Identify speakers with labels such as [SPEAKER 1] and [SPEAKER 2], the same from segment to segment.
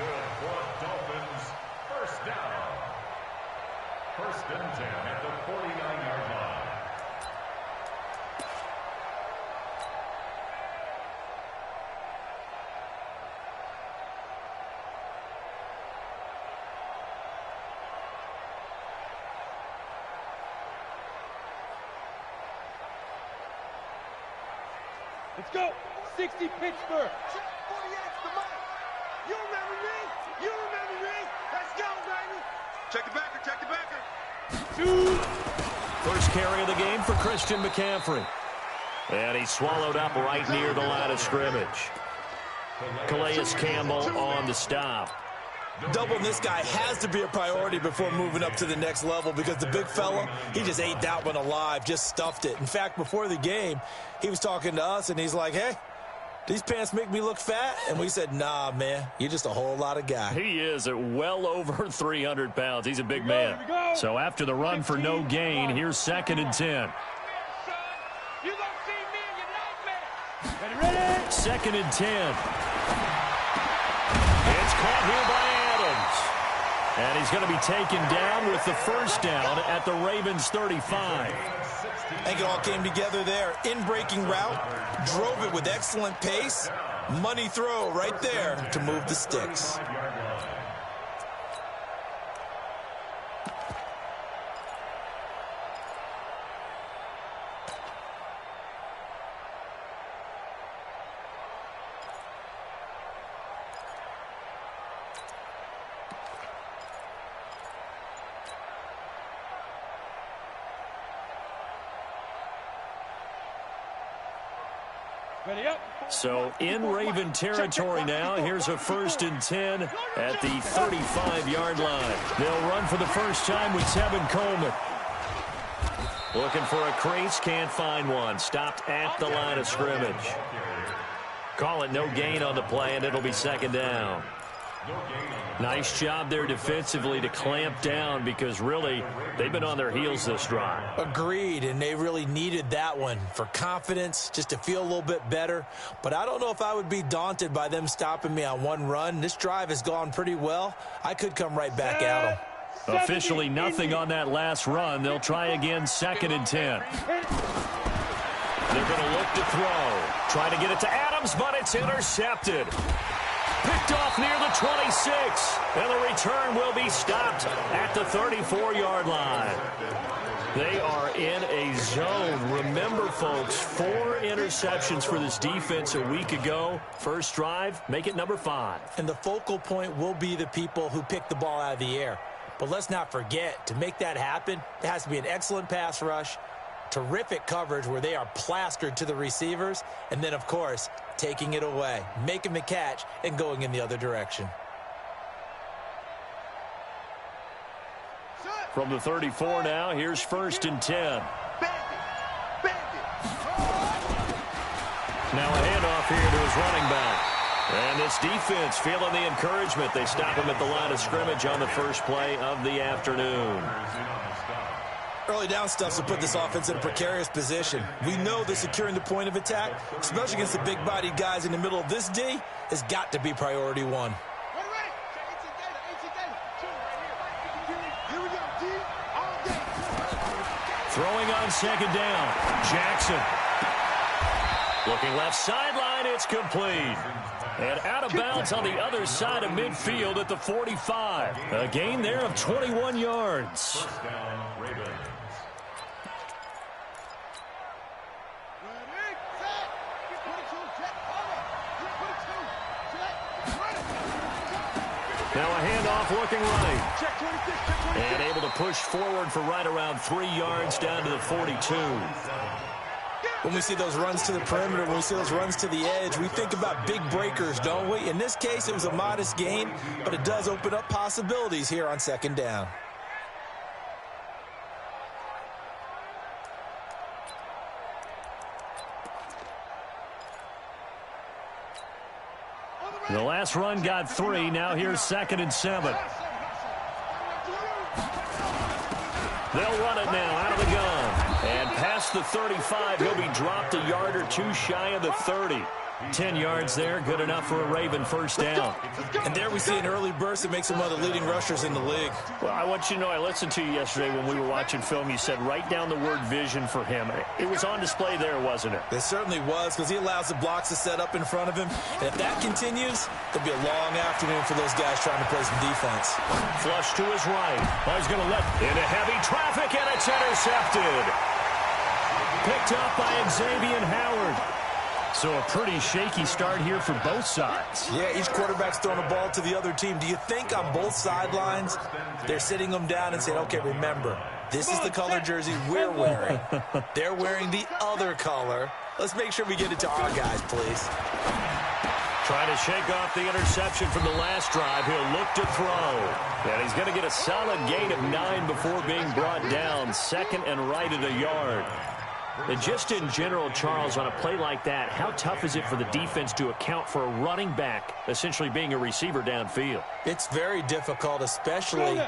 [SPEAKER 1] good for Dolphins. First down. First and 10 at the 49-yard line.
[SPEAKER 2] Let's go. 60 Pittsburgh.
[SPEAKER 3] You remember me? You remember me? Let's go, baby. Check the backer. Check the backer.
[SPEAKER 4] First carry of the game for Christian McCaffrey. And he's swallowed up right near the line of scrimmage. Calais Campbell on the stop.
[SPEAKER 5] Doubling this guy has to be a priority before moving up to the next level because the big fella, he just ate that one alive, just stuffed it. In fact, before the game, he was talking to us, and he's like, hey, these pants make me look fat? And we said, nah, man, you're just a whole lot of guy.
[SPEAKER 4] He is at well over 300 pounds. He's a big man. So after the run for no gain, here's 2nd and 10.
[SPEAKER 2] Ready?
[SPEAKER 4] 2nd and 10. It's caught here by Adams. And he's going to be taken down with the first down at the Ravens 35.
[SPEAKER 5] I think it all came together there. In-breaking route, drove it with excellent pace. Money throw right there to move the sticks.
[SPEAKER 2] Ready up.
[SPEAKER 4] So in Raven territory now. Here's a 1st and 10 at the 35-yard line. They'll run for the first time with Tevin Coleman. Looking for a crease, can't find one. Stopped at the line of scrimmage. Call it no gain on the play, and it'll be 2nd down. Nice job there defensively to clamp down because really they've been on their heels this drive.
[SPEAKER 5] Agreed, and they really needed that one for confidence, just to feel a little bit better. But I don't know if I would be daunted by them stopping me on one run. This drive has gone pretty well. I could come right back at them.
[SPEAKER 4] Officially nothing on that last run. They'll try again 2nd and 10. They're going to look to throw. Trying to get it to Adams, but it's intercepted. Picked off near the 26. And the return will be stopped at the 34-yard line. They are in a zone. Remember, folks, 4 interceptions for this defense a week ago. First drive, make it number 5.
[SPEAKER 5] And the focal point will be the people who pick the ball out of the air. But let's not forget, to make that happen, there has to be an excellent pass rush, terrific coverage where they are plastered to the receivers, and then, of course, taking it away, making the catch, and going in the other direction.
[SPEAKER 4] From the 34 now, here's 1st and 10. Now a handoff here to his running back. And this defense feeling the encouragement. They stop him at the line of scrimmage on the first play of the afternoon.
[SPEAKER 5] Early down stuff to put this offense in a precarious position. We know that securing the point of attack, especially against the big-bodied guys in the middle of this D, has got to be priority 1.
[SPEAKER 4] Throwing on 2nd down. Jackson. Looking left sideline, it's complete. And out of bounds on the other side of midfield at the 45. A gain there of 21 yards.
[SPEAKER 1] First down, Ravens.
[SPEAKER 4] Now a handoff looking right. And able to push forward for right around 3 yards down to the 42.
[SPEAKER 5] When we see those runs to the perimeter, when we see those runs to the edge, we think about big breakers, don't we? In this case, it was a modest gain, but it does open up possibilities here on 2nd down.
[SPEAKER 4] The last run got 3. Now here's 2nd and 7. They'll run it now out of the gun. And past the 35, he'll be dropped a yard or 2 shy of the 30. 10 yards there, good enough for a Raven first down.
[SPEAKER 5] And there we see an early burst that makes him one of the leading rushers in the league.
[SPEAKER 4] Well, I want you to know, I listened to you yesterday when we were watching film. You said write down the word vision for him. It was on display there, wasn't it?
[SPEAKER 5] It certainly was, because he allows the blocks to set up in front of him. And if that continues, it'll be a long afternoon for those guys trying to play some defense.
[SPEAKER 4] Flush to his right. Oh, he's going to let into heavy traffic, and it's intercepted. Picked up by Xavier Howard. So a pretty shaky start here for both sides.
[SPEAKER 5] Yeah, each quarterback's throwing a ball to the other team. Do you think on both sidelines they're sitting them down and saying, okay, remember, this is the color jersey we're wearing. They're wearing the other color. Let's make sure we get it to our guys, please.
[SPEAKER 4] Trying to shake off the interception from the last drive. He'll look to throw. And he's going to get a solid gain of 9 before being brought down. Second and right at a yard. And just in general, Charles, on a play like that, how tough is it for the defense to account for a running back essentially being a receiver downfield?
[SPEAKER 5] It's very difficult, especially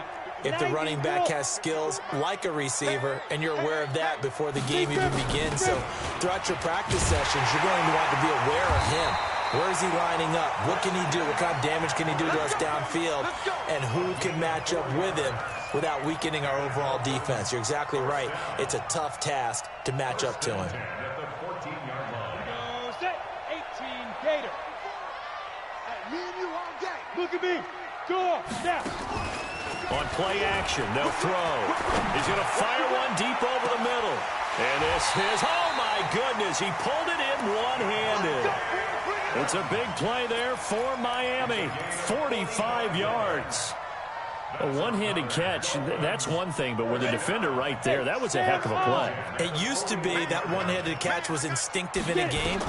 [SPEAKER 5] if the running back has skills like a receiver, and you're aware of that before the game even begins. So throughout your practice sessions, you're going to want to be aware of him. Where is he lining up? What can he do? What kind of damage can he do to us downfield? And who can match up with him without weakening our overall defense? You're exactly right. It's a tough task to match up to him.
[SPEAKER 2] 18 Gator.
[SPEAKER 3] Me and you all day.
[SPEAKER 2] Look at me. Door. Snap.
[SPEAKER 4] On play action, they'll throw. He's going to fire one deep over the middle. And this is, oh my goodness, he pulled it in one-handed. It's a big play there for Miami. 45 yards. A one-handed catch, that's one thing, but with the defender right there, that was a heck of a play.
[SPEAKER 5] It used to be that one-handed catch was instinctive in a game.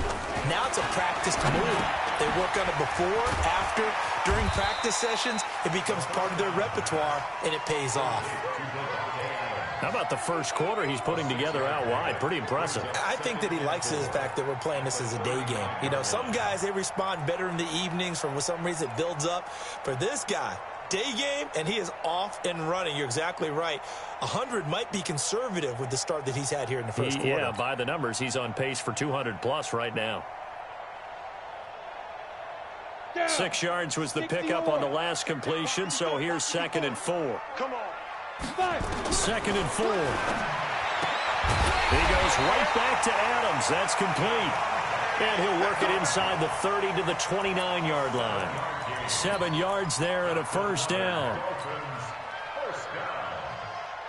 [SPEAKER 5] Now it's a practiced move. They work on it before, after, during practice sessions. It becomes part of their repertoire, and it pays off.
[SPEAKER 4] How about the first quarter he's putting together out wide? Pretty impressive.
[SPEAKER 5] I think that he likes the fact that we're playing this as a day game. You know, some guys, they respond better in the evenings. For some reason, it builds up. For this guy, day game, and he is off and running. You're exactly right. 100 might be conservative with the start that he's had here in the first quarter.
[SPEAKER 4] Yeah, by the numbers, he's on pace for 200-plus right now. 6 yards was the pickup on the last completion, so here's 2nd and 4.
[SPEAKER 3] Come on.
[SPEAKER 4] 2nd and 4. He goes right back to Adams. That's complete. And he'll work it inside the 30 to the 29-yard line. 7 yards there and a first down.
[SPEAKER 1] First down.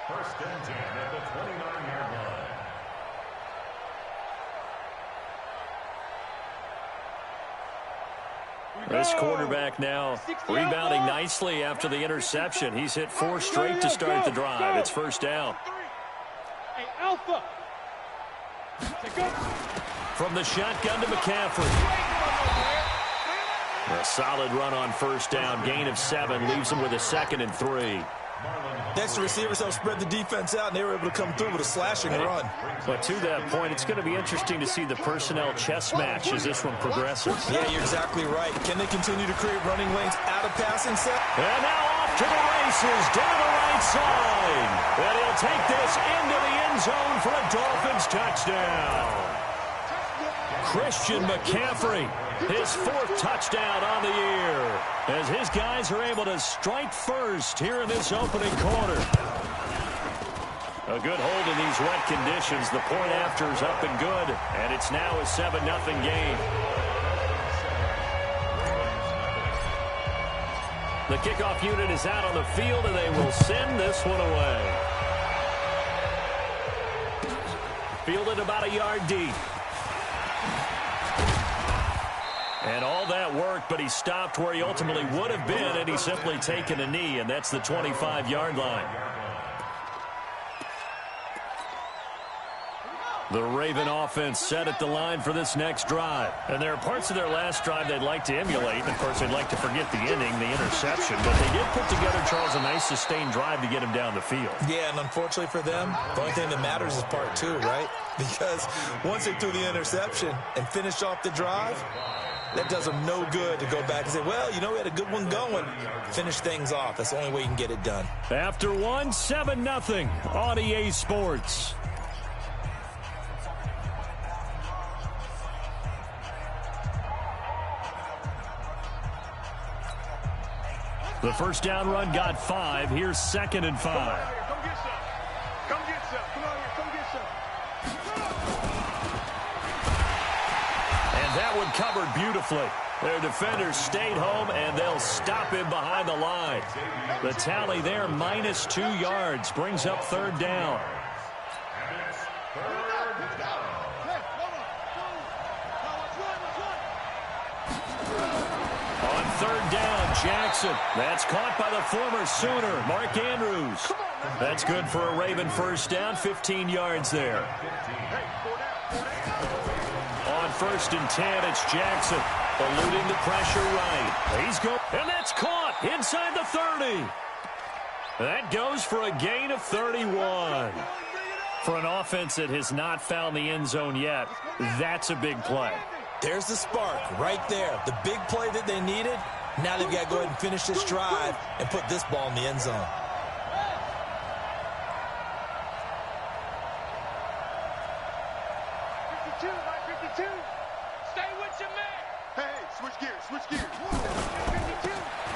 [SPEAKER 1] 1st and 10 at the 29-yard line.
[SPEAKER 4] This quarterback now rebounding nicely after the interception. He's hit 4 straight to start the drive. It's first down.
[SPEAKER 2] Hey, Alpha.
[SPEAKER 4] From the shotgun to McCaffrey. A solid run on first down. Gain of 7 leaves him with a 2nd and 3.
[SPEAKER 5] Next, the receivers help spread the defense out, and they were able to come through with a slashing run.
[SPEAKER 4] But to that point, it's going to be interesting to see the personnel chess match as this one progresses.
[SPEAKER 5] Yeah, you're exactly right. Can they continue to create running lanes out of passing set?
[SPEAKER 4] And now off to the races, down the right side. And he'll take this into the end zone for a Dolphins touchdown. Christian McCaffrey, his 4th touchdown on the year, as his guys are able to strike first here in this opening quarter. A good hold in these wet conditions. The point after is up and good, and it's now a 7-0 game. The kickoff unit is out on the field, and they will send this one away. Fielded about a yard deep. And all that worked, but he stopped where he ultimately would have been, and he's simply taken a knee, and that's the 25-yard line. The Raven offense set at the line for this next drive. And there are parts of their last drive they'd like to emulate. And, of course, they'd like to forget the ending, the interception. But they did put together, Charles, a nice sustained drive to get him down the field.
[SPEAKER 5] Yeah, and unfortunately for them, the only thing that matters is part 2, right? Because once they threw the interception and finished off the drive, that does them no good to go back and say, well, you know, we had a good one going. Finish things off. That's the only way you can get it done.
[SPEAKER 4] After 1, 7-0 on EA Sports. The first down run got 5. Here's 2nd and 5.
[SPEAKER 3] Come get some. Come get some. Come on here. Come get some.
[SPEAKER 4] And that one covered beautifully. Their defenders stayed home, and they'll stop him behind the line. The tally there, -2 yards, brings up 3rd down. On 3rd down, Jackson. That's caught by the former Sooner, Mark Andrews. That's good for a Raven first down, 15 yards there. On 1st and 10, it's Jackson, eluding the pressure right. He's going, and that's caught inside the 30. That goes for a gain of 31. For an offense that has not found the end zone yet, that's a big play.
[SPEAKER 5] There's the spark right there. The big play that they needed. Now they've got to go ahead and finish this drive and put this ball in the end zone.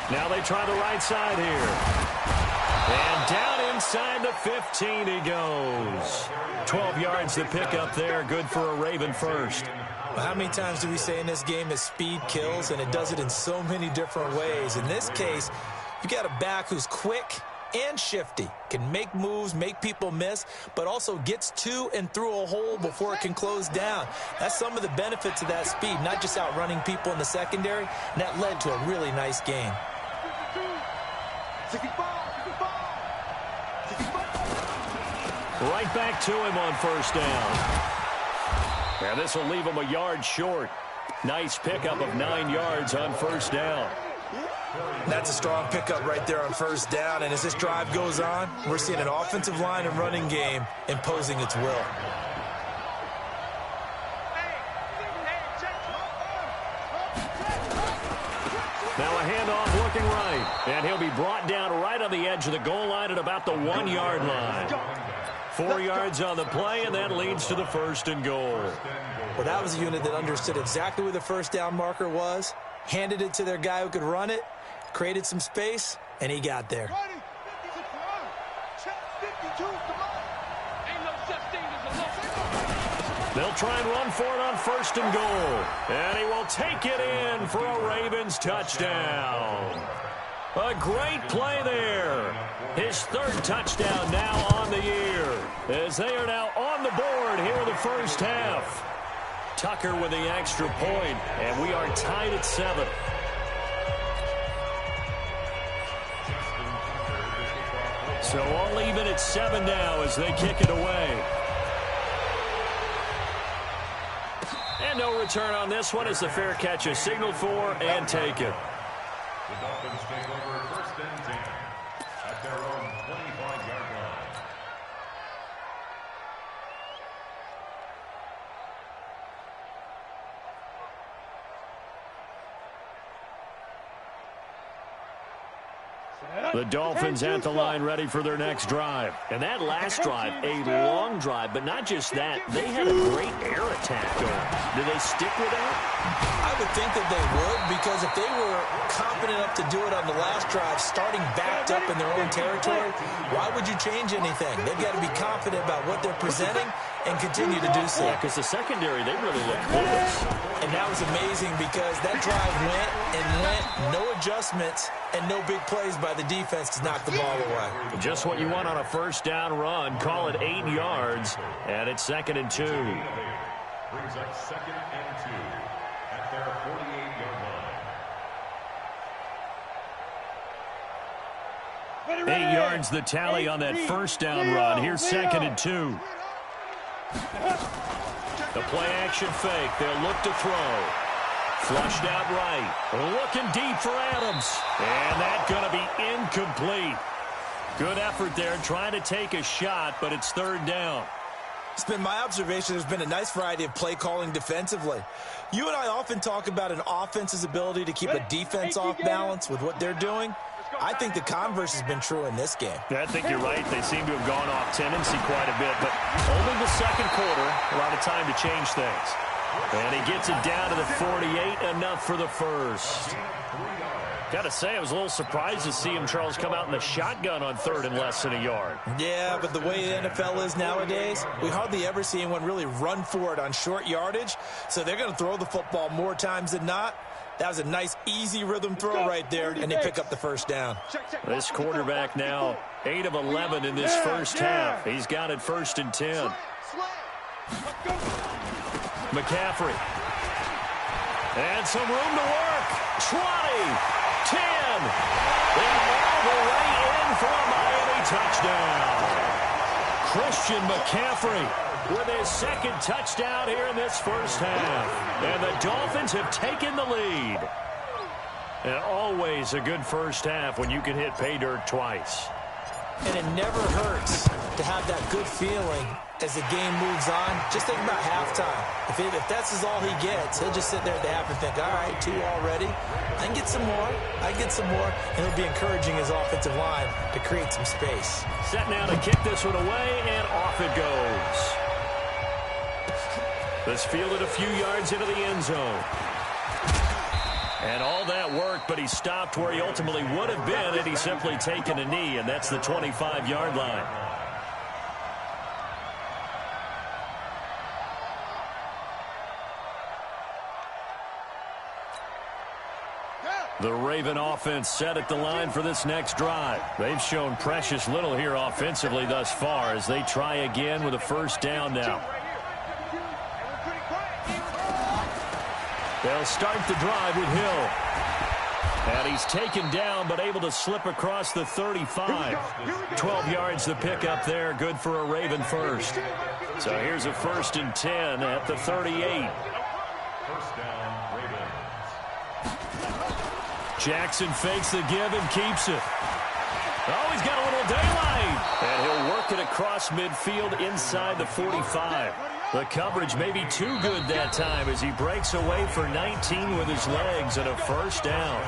[SPEAKER 4] Now they try the right side here. And down inside the 15 he goes. 12 yards to pick up there. Good for a Raven first.
[SPEAKER 5] Well, how many times do we say in this game that speed kills, and it does it in so many different ways? In this case, you got a back who's quick and shifty, can make moves, make people miss, but also gets to and through a hole before it can close down. That's some of the benefits of that speed, not just outrunning people in the secondary, and that led to a really nice game.
[SPEAKER 4] Right back to him on 1st down. And this will leave him a yard short. Nice pickup of 9 yards on 1st down.
[SPEAKER 5] That's a strong pickup right there on 1st down, and as this drive goes on, we're seeing an offensive line and running game imposing its will.
[SPEAKER 4] Now a handoff looking right, and he'll be brought down right on the edge of the goal line at about the 1-yard line. 4 yards on the play, and that leads to the 1st and goal.
[SPEAKER 5] Well, that was a unit that understood exactly where the 1st down marker was, handed it to their guy who could run it, created some space, and he got there.
[SPEAKER 4] They'll try and run for it on 1st and goal. And he will take it in for a Ravens touchdown. A great play there. His 3rd touchdown now on the year, as they are now on the board here in the first half. Tucker with the extra point, and we are tied at 7. So all even at 7 now as they kick it away. And no return on this one as the fair catch is signaled for and taken.
[SPEAKER 1] The Dolphins take over 1st and 10 at their own 25-yard line.
[SPEAKER 4] The Dolphins at the line ready for their next drive. And that last drive, a long drive, but not just that. They had a great air attack going. Do they stick with that?
[SPEAKER 5] I would think that they would, because if they were confident enough to do it on the last drive, starting backed up in their own territory, why would you change anything? They've got to be confident about what they're presenting and continue to do so.
[SPEAKER 4] Yeah, because the secondary, they really look clueless.
[SPEAKER 5] And that was amazing because that drive went and went, no adjustments, and no big plays by the defense to knock the ball away.
[SPEAKER 4] Just what you want on a 1st down run. Call it 8 yards, and it's 2nd and 2.
[SPEAKER 1] Brings up 2nd and 2 at their 48-yard line.
[SPEAKER 4] 8 yards the tally on that 1st down run. Here's 2nd and 2. The play action fake. They'll look to throw. Flushed out right. Looking deep for Adams. And that's going to be incomplete. Good effort there trying to take a shot, but it's 3rd down.
[SPEAKER 5] It's been my observation there's been a nice variety of play calling defensively. You and I often talk about an offense's ability to keep a defense off balance with what they're doing. I think the converse has been true in this game.
[SPEAKER 4] I think you're right. They seem to have gone off tendency quite a bit, but only the 2nd quarter, a lot of time to change things. And he gets it down to the 48, enough for the 1st. Got to say, I was a little surprised to see him, Charles, come out in the shotgun on 3rd and less than a yard.
[SPEAKER 5] Yeah, but the way the NFL is nowadays, we hardly ever see anyone really run for it on short yardage. So they're going to throw the football more times than not. That was a nice, easy rhythm throw right there, and they pick up the first down.
[SPEAKER 4] This quarterback now 8 of 11 in this first half. He's got it 1st and 10. McCaffrey. And some room to work. 20, 10. They all the way in for a Miami touchdown. Christian McCaffrey with his 2nd touchdown here in this first half. And the Dolphins have taken the lead. And always a good first half when you can hit pay dirt twice.
[SPEAKER 5] And it never hurts to have that good feeling as the game moves on. Just think about halftime. If that's all he gets, he'll just sit there at the half and think, all right, 2 already. I can get some more. I can get some more. And he'll be encouraging his offensive line to create some space.
[SPEAKER 4] Set now to kick this one away, and off it goes. This fielded a few yards into the end zone. And all that work, but he stopped where he ultimately would have been had he simply taken a knee, and that's the 25-yard line. The Raven offense set at the line for this next drive. They've shown precious little here offensively thus far as they try again with a first down now. They'll start the drive with Hill. And he's taken down but able to slip across the 35. 12 yards to pick up there. Good for a Raven first. So here's a 1st and 10 at the 38.
[SPEAKER 1] First down, Ravens.
[SPEAKER 4] Jackson fakes the give and keeps it. Oh, he's got a little daylight. And he'll work it across midfield inside the 45. The coverage may be too good that time as he breaks away for 19 with his legs and a first down.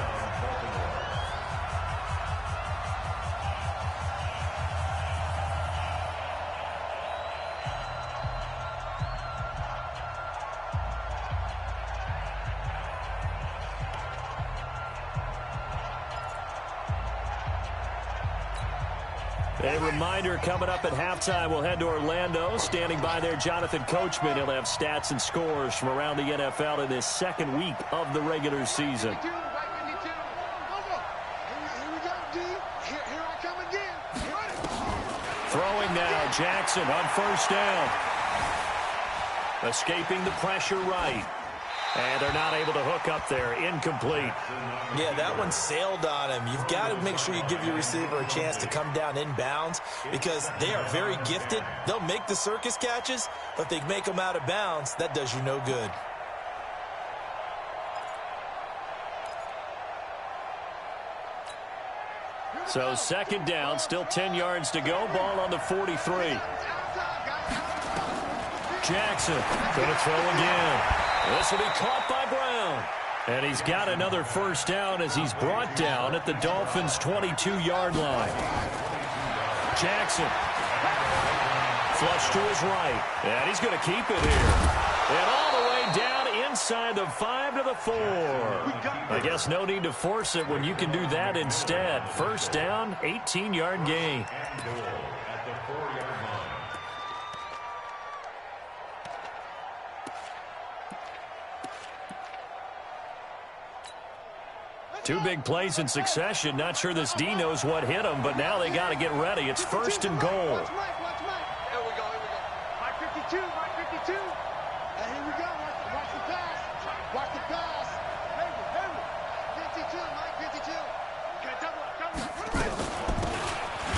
[SPEAKER 4] A reminder, coming up at halftime, we'll head to Orlando. Standing by there, Jonathan Coachman. He'll have stats and scores from around the NFL in this 2nd week of the regular season. Throwing now, Jackson on first down. Escaping the pressure right. And they're not able to hook up there. Incomplete.
[SPEAKER 5] Yeah, that one sailed on him. You've got to make sure you give your receiver a chance to come down inbounds because they are very gifted. They'll make the circus catches, but if they make them out of bounds, that does you no good.
[SPEAKER 4] So 2nd down, still 10 yards to go. Ball on the 43. Jackson going to throw again. This will be caught by Brown. And he's got another first down as he's brought down at the Dolphins' 22-yard line. Jackson. Flush to his right. And he's going to keep it here. And all the way down inside the 5 to the 4. I guess no need to force it when you can do that instead. First down, 18-yard gain.
[SPEAKER 1] At the 4-yard line.
[SPEAKER 4] Two big plays in succession. Not sure this D knows what hit him, but now they got to get ready. It's 1st and goal.
[SPEAKER 3] Here we go. Mike 52, Mike 52. And here we go. Watch the pass. Watch the pass. Henry. 52, Mike 52. Okay, double up.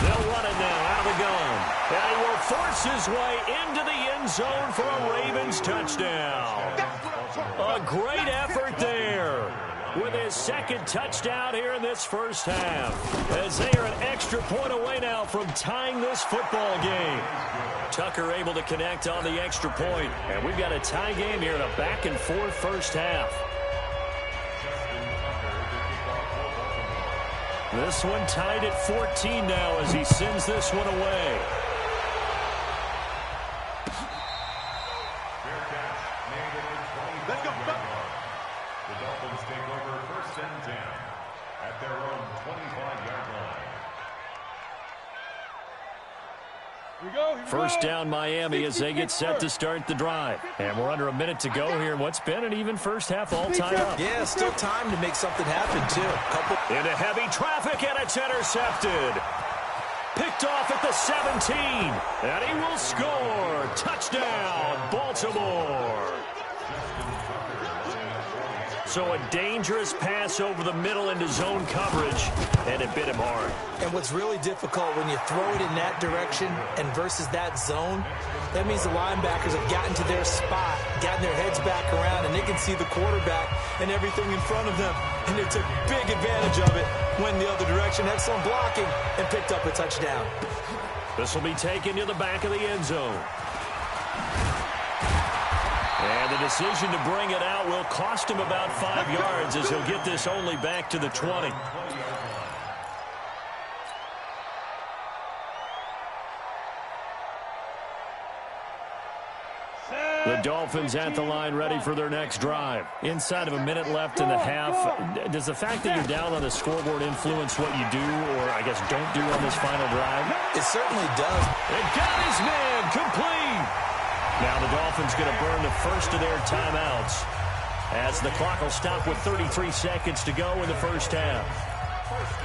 [SPEAKER 4] They'll run it now out of the gun. And he will force his way into the end zone for a Ravens touchdown. A great effort there. With his 2nd touchdown here in this first half. As they are an extra point away now from tying this football game. Tucker able to connect on the extra point. And we've got a tie game here in a back-and-forth first half. This one tied at 14 now as he sends this one away.
[SPEAKER 3] Let's go.
[SPEAKER 1] The Dolphins take over 1st and 10 at their own 25-yard line.
[SPEAKER 4] First down Miami as they get set to start the drive. And we're under a minute to go here. What's been an even first half all tied up.
[SPEAKER 5] Yeah, still time to make something happen, too.
[SPEAKER 4] Into heavy traffic, and it's intercepted. Picked off at the 17. And he will score. Touchdown, Baltimore. So a dangerous pass over the middle into zone coverage, and it bit him hard.
[SPEAKER 5] And what's really difficult when you throw it in that direction and versus that zone, that means the linebackers have gotten to their spot, gotten their heads back around, and they can see the quarterback and everything in front of them. And they took big advantage of it, went the other direction, excellent blocking, and picked up a touchdown.
[SPEAKER 4] This will be taken to the back of the end zone. And the decision to bring it out will cost him about 5 yards as he'll get this only back to the 20. The Dolphins at the line ready for their next drive. Inside of a minute left in the half. Does the fact that you're down on the scoreboard influence what you do or, I guess, don't do on this final drive?
[SPEAKER 5] It certainly does.
[SPEAKER 4] It got his man complete. Now the Dolphins going to burn the first of their timeouts as the clock will stop with 33 seconds to go in the first half.
[SPEAKER 1] First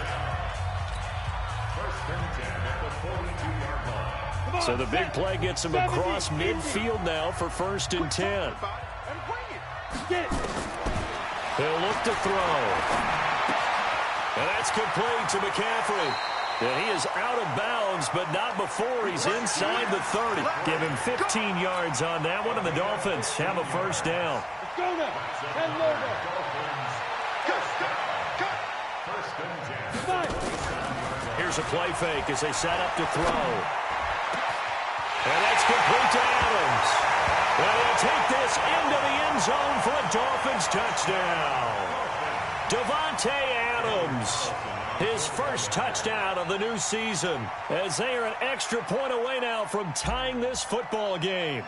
[SPEAKER 1] and 10 at the 42-yard line.
[SPEAKER 4] So the big play gets him across midfield now for first and 10. He'll look to throw. And that's complete to McCaffrey. And he is out of bounds, but not before he's inside the 30. Give him 15 yards on that one, and the Dolphins have a first down.
[SPEAKER 2] Go now. And logo.
[SPEAKER 1] First and 10.
[SPEAKER 4] Here's a play fake as they set up to throw. And that's complete to Adams. And he'll take this into the end zone for a Dolphins touchdown. Davante Adams. His first touchdown of the new season as they are an extra point away now from tying this football game.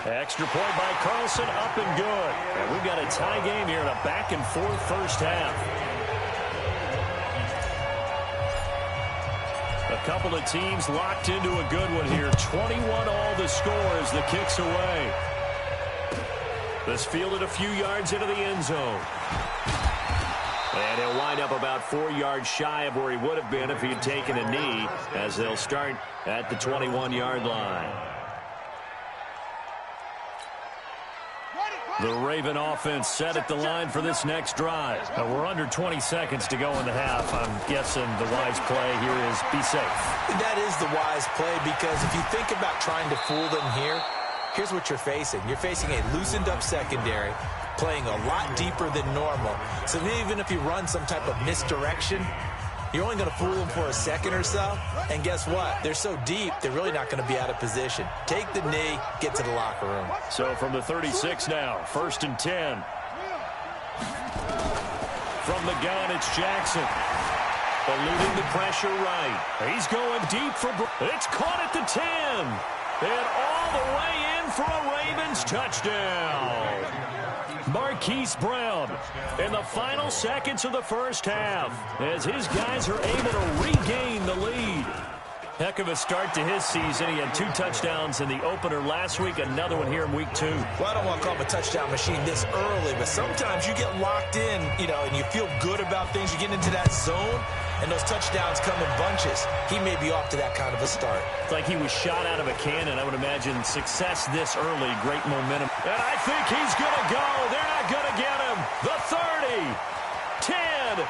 [SPEAKER 4] Extra point by Carlson, up and good. And we've got a tie game here in a back-and-forth first half. A couple of teams locked into a good one here. 21 all the score as the kick's away. This fielded a few yards into the end zone. And he'll wind up about 4 yards shy of where he would have been if he had taken a knee as they'll start at the 21-yard line. The Raven offense set at the line for this next drive. Now we're under 20 seconds to go in the half. I'm guessing the wise play here is be safe.
[SPEAKER 5] That is the wise play because if you think about trying to fool them here, here's what you're facing. You're facing a loosened-up secondary, playing a lot deeper than normal. So even if you run some type of misdirection, you're only going to fool them for a second or so. And guess what? They're so deep, they're really not going to be out of position. Take the knee, get to the locker room.
[SPEAKER 4] So from the 36 now, first and 10. From the gun, it's Jackson. Eluding the pressure right. He's going deep for... It's caught at the 10. And all the way in for a Ravens touchdown. Marquise Brown in the final seconds of the first half as his guys are able to regain the lead. Heck of a start to his season. He had 2 touchdowns in the opener last week, another one here in week 2.
[SPEAKER 5] Well, I don't want to call him a touchdown machine this early, but sometimes you get locked in, and you feel good about things. You get into that zone, and those touchdowns come in bunches. He may be off to that kind of a start.
[SPEAKER 4] It's like he was shot out of a cannon. I would imagine success this early, great momentum. And I think he's going to go. They're not going to get him. The 30, 10,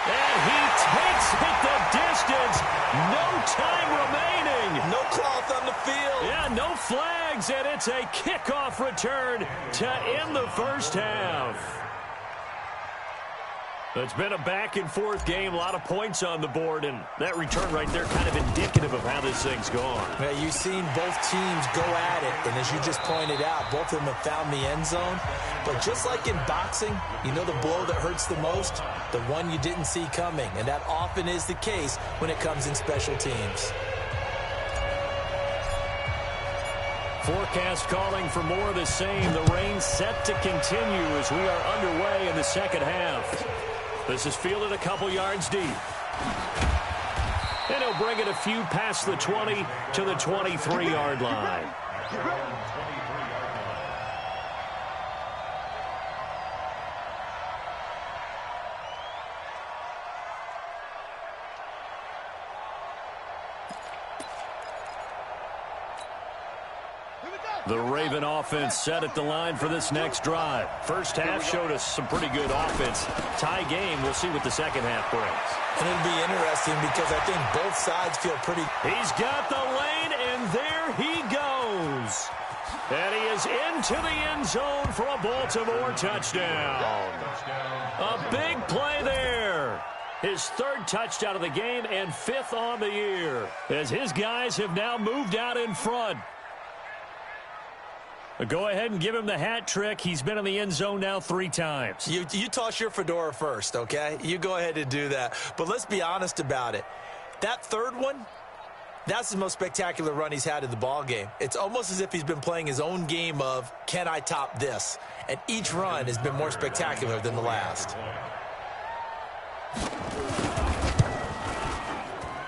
[SPEAKER 4] and he takes it the distance. No time remaining.
[SPEAKER 5] No cloth on the field.
[SPEAKER 4] Yeah, no flags, and it's a kickoff return to end the first half. It's been a back-and-forth game, a lot of points on the board, and that return right there kind of indicative of how this thing's gone.
[SPEAKER 5] Yeah, you've seen both teams go at it, and as you just pointed out, both of them have found the end zone. But just like in boxing, you know the blow that hurts the most? The one you didn't see coming, and that often is the case when it comes in special teams.
[SPEAKER 4] Forecast calling for more of the same. The rain set to continue as we are underway in the second half. This is fielded a couple yards deep. And he'll bring it a few past the 20 to the 23-yard line. The Raven offense set at the line for this next drive. First half showed us some pretty good offense. Tie game. We'll see what the second half brings.
[SPEAKER 5] And it'll be interesting because I think both sides feel pretty.
[SPEAKER 4] He's got the lane, and there he goes. And he is into the end zone for a Baltimore touchdown. A big play there. His third touchdown of the game and fifth on the year, as his guys have now moved out in front. Go ahead and give him the hat trick. He's been in the end zone now 3 times.
[SPEAKER 5] You toss your fedora first, okay? You go ahead and do that. But let's be honest about it. That third one, that's the most spectacular run he's had in the ball game. It's almost as if he's been playing his own game of, can I top this? And each run has been more spectacular than the last.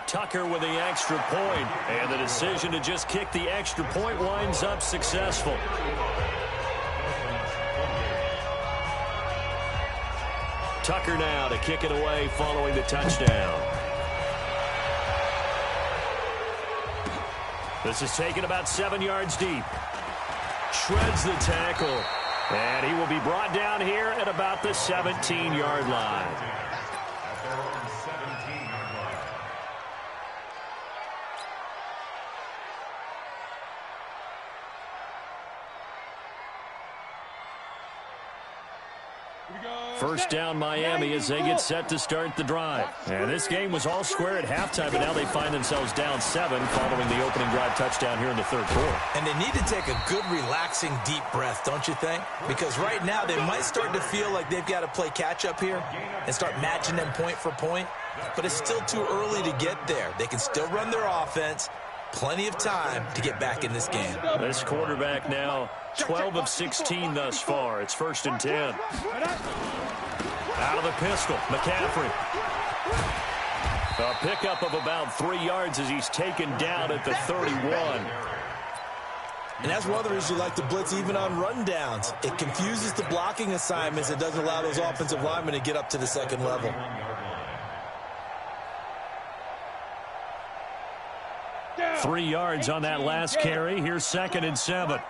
[SPEAKER 4] Tucker with the extra point, and the decision to just kick the extra point winds up successful. Tucker now to kick it away following the touchdown. This is taken about 7 yards deep. Shreds the tackle, and he will be brought down here at about the 17-yard line. First down Miami as they get set to start the drive. And this game was all square at halftime, but now they find themselves down 7 following the opening drive touchdown here in the third quarter.
[SPEAKER 5] And they need to take a good, relaxing, deep breath, don't you think? Because right now they might start to feel like they've got to play catch-up here and start matching them point for point. But it's still too early to get there. They can still run their offense. Plenty of time to get back in this game.
[SPEAKER 4] This quarterback now 12 of 16 thus far. It's 1st and 10. Out of the pistol, McCaffrey. A pickup of about 3 yards as he's taken down at the 31.
[SPEAKER 5] And that's one of the reasons you like to blitz even on rundowns. It confuses the blocking assignments. It doesn't allow those offensive linemen to get up to the second level.
[SPEAKER 4] Three yards on that last carry. Here's 2nd and 7.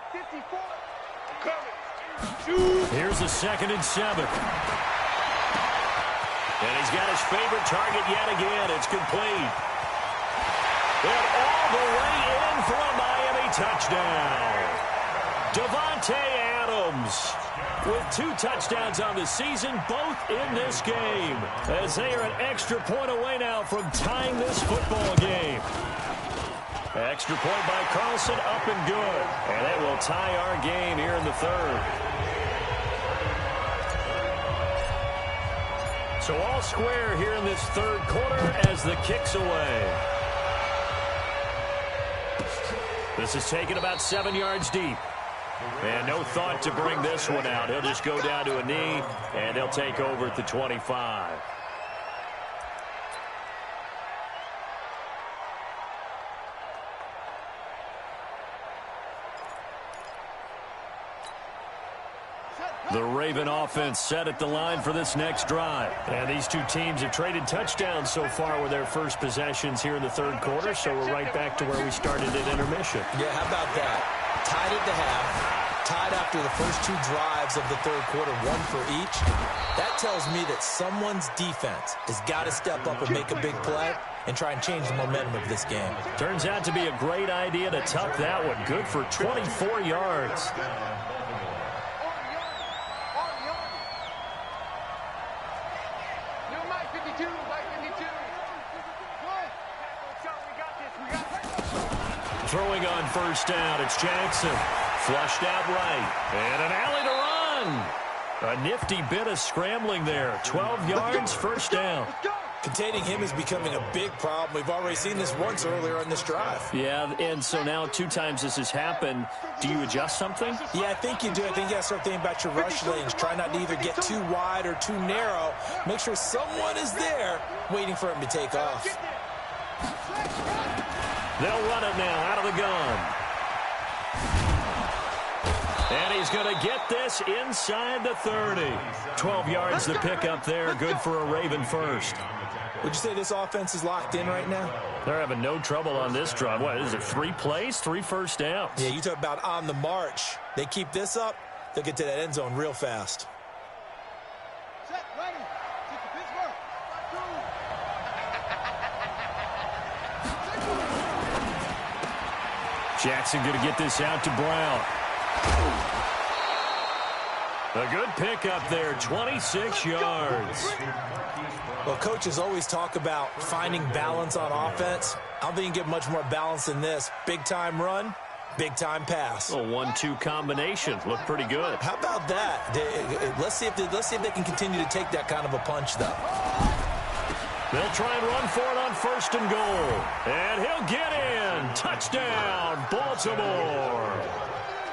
[SPEAKER 4] Here's a 2nd and 7. And he's got his favorite target yet again. It's complete. And all the way in for a Miami touchdown. Davante Adams with 2 touchdowns on the season, both in this game, as they are an extra point away now from tying this football game. Extra point by Carlson, up and good. And it will tie our game here in the third. So all square here in this third quarter as the kick's away. This is taken about 7 yards deep. And no thought to bring this one out. He'll just go down to a knee, and he'll take over at the 25. The Raven offense set at the line for this next drive. And these two teams have traded touchdowns so far with their first possessions here in the third quarter, so we're right back to where we started at intermission.
[SPEAKER 5] Yeah, how about that? Tied at the half, tied after the first 2 drives of the third quarter, 1 for each. That tells me that someone's defense has got to step up and make a big play and try and change the momentum of this game.
[SPEAKER 4] Turns out to be a great idea to tuck that one. Good for 24 yards. Throwing on first down, it's Jackson. Flushed out right. And an alley to run. A nifty bit of scrambling there. 12 yards, first down.
[SPEAKER 5] Containing him is becoming a big problem. We've already seen this once earlier on this drive.
[SPEAKER 4] Yeah, and so now 2 times this has happened. Do you adjust something?
[SPEAKER 5] Yeah, I think you do. I think you got to start thinking about your rush lanes. Try not to either get too wide or too narrow. Make sure someone is there waiting for him to take off.
[SPEAKER 4] They'll run it now out of the gun. And he's going to get this inside the 30. 12 yards to pick up there. Good for a Raven first.
[SPEAKER 5] Would you say this offense is locked in right now?
[SPEAKER 4] They're having no trouble on this drive. What is it, 3 plays, 3 first downs?
[SPEAKER 5] Yeah, you talk about on the march. They keep this up, they'll get to that end zone real fast.
[SPEAKER 3] Set, ready. Take the Pittsburgh.
[SPEAKER 4] Jackson going to get this out to Brown. A good pickup there, 26 yards.
[SPEAKER 5] Well, coaches always talk about finding balance on offense. I don't think you can get much more balance than this. Big-time run, big-time pass.
[SPEAKER 4] A 1-2 combination. Looked pretty good.
[SPEAKER 5] How about that? Let's see if they can continue to take that kind of a punch, though.
[SPEAKER 4] They'll try and run for it on 1st and goal. And he'll get in. Touchdown, Baltimore.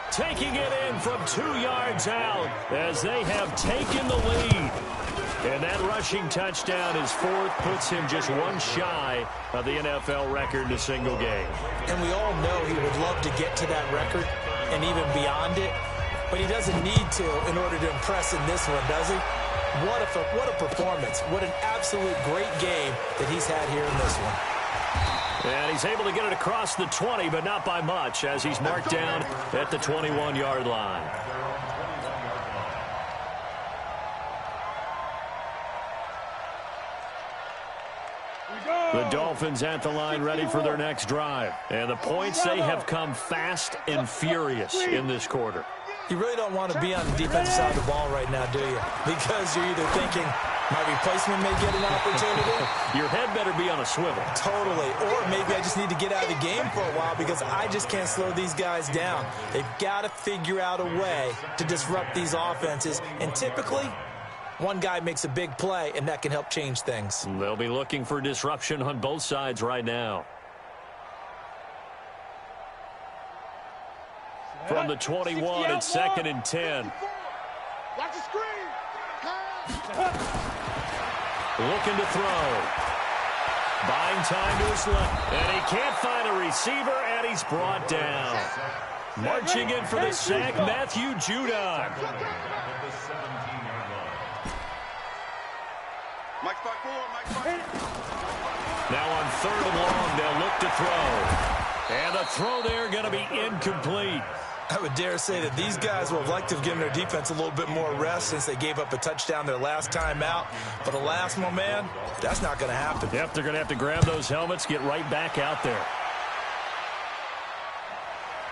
[SPEAKER 4] Taking it in from 2 yards out as they have taken the lead. And that rushing touchdown is 4th, puts him just 1 shy of the NFL record in a single game. And we all know he would love to get to that record and even beyond it, but he doesn't need to in order to impress in this one, does he? What a performance. What an absolute great game that he's had here in this one. And he's able to get it across the 20, but not by much, as he's marked down at the 21-yard line. The Dolphins at the line ready for their next drive. And the points, they have come fast and furious in this quarter. You really don't want to be on the defensive side of the ball right now, do you? Because you're either thinking, my replacement may get an opportunity. Your head better be on a swivel. Totally. Or maybe I just need to get out of the game for a while because I just can't slow these guys down. They've got to figure out a way to disrupt these offenses. And typically, one guy makes a big play, and that can help change things. They'll be looking for disruption on both sides right now. From the 21, it's 2nd and 10.
[SPEAKER 3] Watch the screen.
[SPEAKER 4] Looking to throw. Buying time to his left. And he can't find a receiver, and he's brought down. Marching in for the sack, Matthew Judon. Now on 3rd and long, they'll look to throw. And the throw there going to be incomplete. I would dare say that these guys will have liked to have given their defense a little bit more rest since they gave up a touchdown their last time out. But alas, my man, that's not going to happen. Yep, they're going to have to grab those helmets, get right back out there.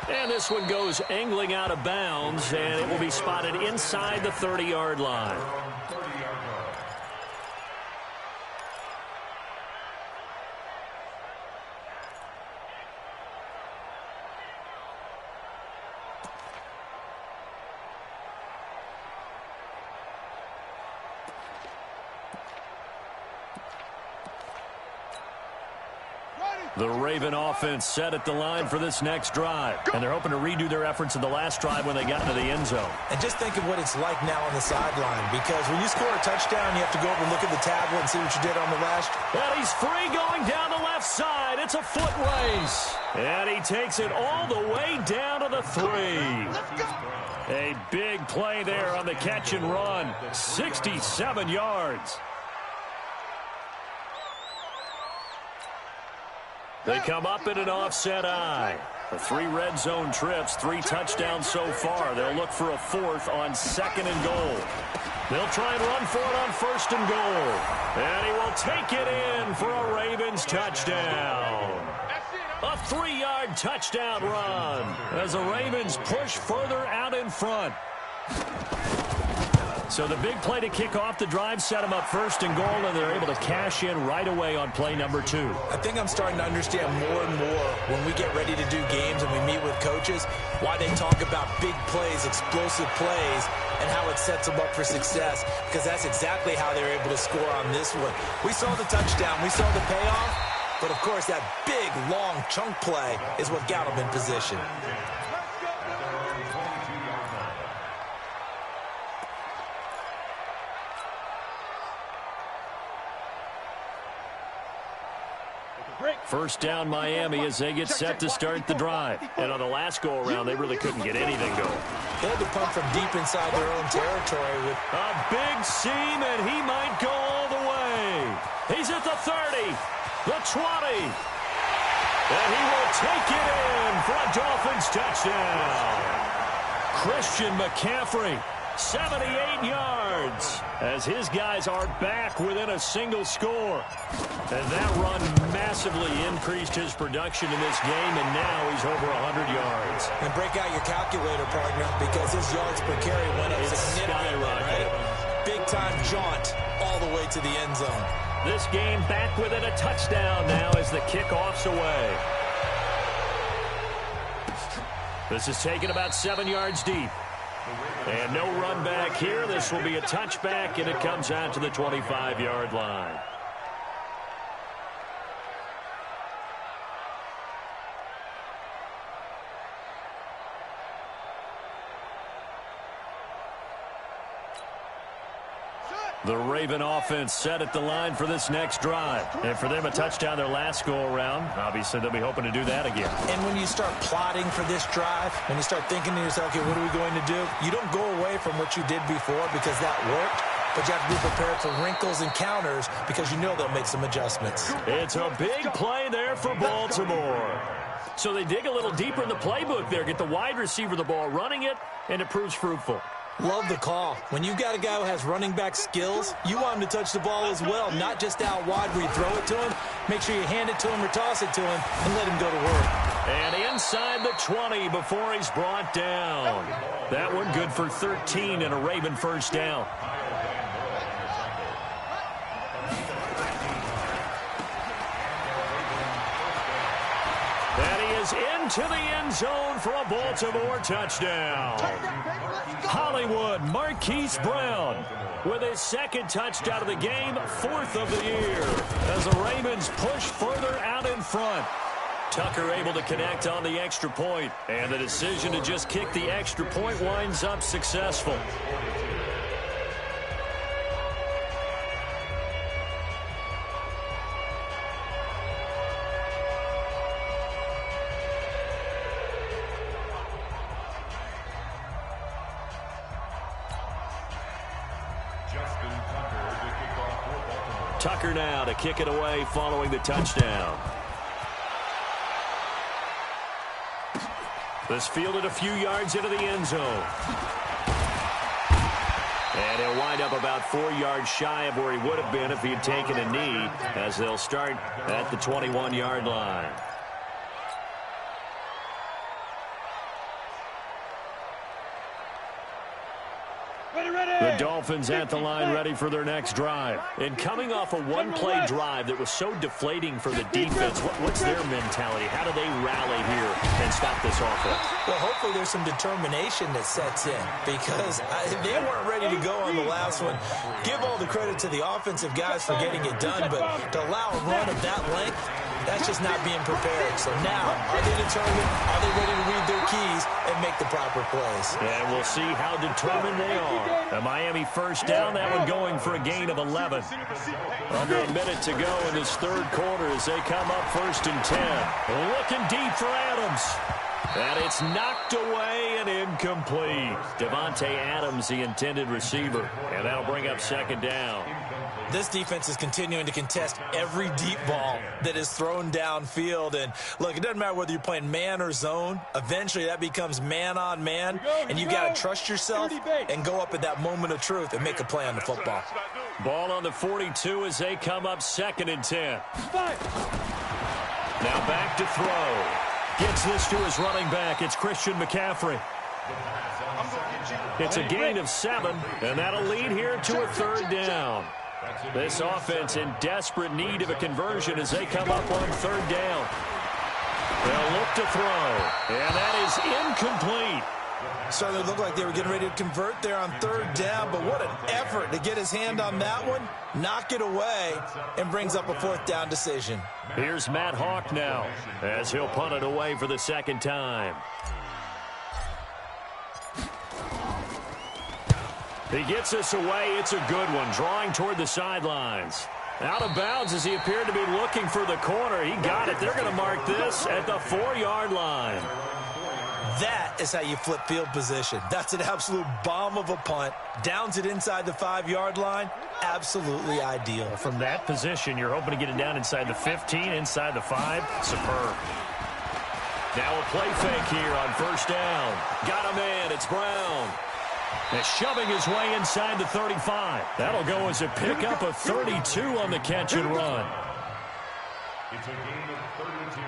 [SPEAKER 4] And this one goes angling out of bounds, and it will be spotted inside the 30-yard line. The Raven offense set at the line for this next drive. And they're hoping to redo their efforts in the last drive when they got into the end zone. And just think of what it's like now on the sideline. Because when you score a touchdown, you have to go over and look at the tablet and see what you did on the last. And he's free going down the left side. It's a foot race. And he takes it all the way down to the 3. A big play there on the catch and run. 67 yards. They come up in an offset eye. The 3 red zone trips, 3 touchdowns so far. They'll look for a 4th on 2nd and goal. They'll try and run for it on 1st and goal. And he will take it in for a Ravens touchdown. A 3-yard touchdown run as the Ravens push further out in front. So the big play to kick off the drive set them up first and goal, and they're able to cash in right away on play number 2.
[SPEAKER 5] I think I'm starting to understand more and more when we get ready to do games and we meet with coaches why they talk about big plays, explosive plays, and how it sets them up for success, because that's exactly how they're able to score on this one. We saw the touchdown. We saw the payoff. But, of course, that big, long chunk play is what got them in position.
[SPEAKER 4] First down Miami as they get set to start the drive. And on the last go-around, they really couldn't get anything going.
[SPEAKER 5] They had to punt from deep inside their own territory. With
[SPEAKER 4] a big seam, and he might go all the way. He's at the 30, the 20. And he will take it in for a Dolphins touchdown. Christian McCaffrey, 78 yards, as his guys are back within a single score. And that run massively increased his production in this game, and now he's over 100 yards.
[SPEAKER 5] And break out your calculator, partner, because his yards per carry went up significantly, right? Big-time jaunt all the way to the end zone.
[SPEAKER 4] This game back within a touchdown now as the kickoff's away. This is taken about 7 yards deep. And no run back here. This will be a touchback, and it comes out to the 25-yard line. The Raven offense set at the line for this next drive. And for them, a touchdown their last go-around. Obviously, they'll be hoping to do that again.
[SPEAKER 5] And when you start plotting for this drive, when you start thinking to yourself, okay, what are we going to do? You don't go away from what you did before because that worked. But you have to be prepared for wrinkles and counters because you know they'll make some adjustments.
[SPEAKER 4] It's a big play there for Baltimore. So they dig a little deeper in the playbook there, get the wide receiver the ball, running it, and it proves fruitful.
[SPEAKER 5] Love the call. When you've got a guy who has running back skills, you want him to touch the ball as well, not just out wide where you throw it to him. Make sure you hand it to him or toss it to him and let him go to work.
[SPEAKER 4] And inside the 20 before he's brought down. That one good for 13 and a Raven first down. And he is into the end zone for a Baltimore touchdown. Hollywood Marquise Brown with his second touchdown of the game, fourth of the year, as the Ravens push further out in front. Tucker able to connect on the extra point, and the decision to just kick the extra point winds up successful. Tucker now to kick it away following the touchdown. This fielded a few yards into the end zone. And he'll wind up about 4 yards shy of where he would have been if he had taken a knee, as they'll start at the 21-yard line. The Dolphins at the line ready for their next drive. And coming off a one-play drive that was so deflating for the defense, what's their mentality? How do they rally here and stop this offense?
[SPEAKER 5] Well, hopefully there's some determination that sets in because they weren't ready to go on the last one. Give all the credit to the offensive guys for getting it done, but to allow a run of that length, that's just not being prepared. So now, are they determined? Are they ready to read their keys and make the proper plays?
[SPEAKER 4] And we'll see how determined they are. A Miami first down, that one going for a gain of 11. Under a minute to go in this third quarter as they come up first and 10. Looking deep for Adams. And it's knocked away and incomplete. Devontae Adams, the intended receiver. And that'll bring up second down.
[SPEAKER 5] This defense is continuing to contest every deep ball that is thrown downfield. And, look, it doesn't matter whether you're playing man or zone. Eventually, that becomes man on man. And you got to trust yourself and go up at that moment of truth and make a play on the football.
[SPEAKER 4] Ball on the 42 as they come up second and 10. Now back to throw. Gets this to his running back. It's Christian McCaffrey. It's a gain of 7, and that'll lead here to a 3rd down. This offense in desperate need of a conversion as they come up on 3rd down. They'll look to throw, and that is incomplete.
[SPEAKER 5] Certainly looked like they were getting ready to convert there on 3rd down, but what an effort to get his hand on that one, knock it away, and brings up a 4th down decision.
[SPEAKER 4] Here's Matt Hawk now as he'll punt it away for the 2nd time. He gets this away. It's a good one, drawing toward the sidelines. Out of bounds as he appeared to be looking for the corner. He got it. They're going to mark this at the 4-yard line.
[SPEAKER 5] That is how you flip field position. That's an absolute bomb of a punt. Downs it inside the 5-yard line. Absolutely ideal.
[SPEAKER 4] From that position, you're hoping to get it down inside the 15, inside the 5. Superb. Now a play fake here on 1st down. Got a man. It's Brown. And shoving his way inside the 35. That'll go as a pickup of 32 on the catch and run.
[SPEAKER 1] It's a gain of 32.